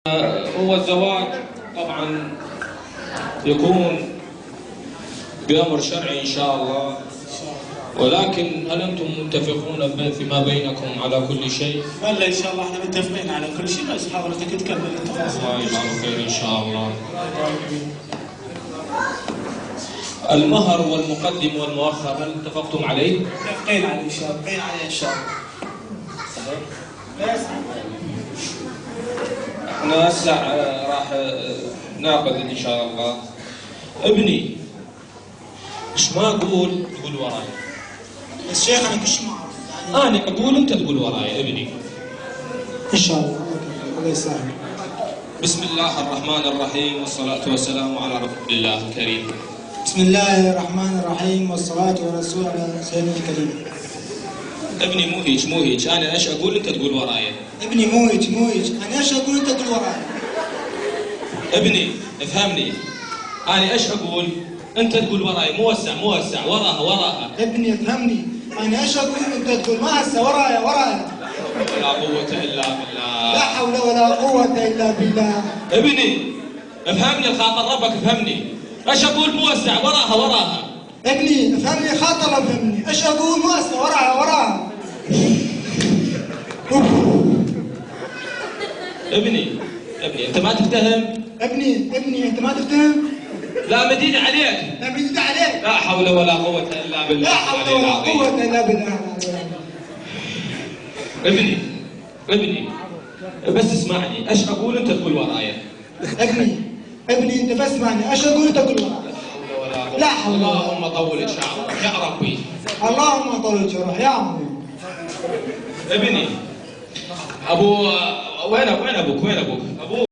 هو الزواج طبعا يكون بأمر شرعي إن شاء الله، ولكن هل أنتم متفقون فيما بينكم على كل شيء؟ والله إن شاء الله احنا متفقين على كل شيء، بس حضرتك تكمل التفاصيل. الله يجعله خير إن شاء الله. المهر والمقدم والمؤخر هل اتفقتم عليه؟ متفقين عليه إن شاء الله، متفقين عليه إن شاء الله. احنا هسه راح ناخذ ان شاء الله. ابني ايش ما اقول تقول وراي. بس شيخ انا كلش ما اعرف انا اقول انت تقول وراي ابني. ان شاء الله. الله يسهل. بسم الله الرحمن الرحيم والصلاة والسلام على رسول الله الكريم. بسم الله الرحمن الرحيم والصلاة والرسول على سيدنا الكريم. ابني مو هيك انا ايش اقول انت تقول وراي. ابني مو هيك انا ايش اقول انت تقول وراي. ابني افهمني، انا ايش اقول انت تقول وراي، موسع وراها. ابني افهمني، انا ايش اقول انت تقول ما هسه ورايا. لا قوة الا بالله. لا حول ولا قوة الا بالله. ابني افهمني الخاطر ربك افهمني، ايش اقول موسع وراها. ابني افهمني خاطر افهمني، ايش اقول ما هسه وراها. ابني انت ما تفتهم. ابني انت ما تفتهم. لا مديد عليك. لا مديد عليك. لا حول ولا قوة الا بالله. لا حول ولا قوة الا بالله. ابني بس اسمعني، ايش اقول انت تقول ورايا. ابني انت بس اسمعني، ايش اقول انت تقول ورايا. لا حول ولا قوة. اللهم طول شعرك يا ربي. اللهم طول شعرك يا عمي. ابني وين ابوك؟ ابوك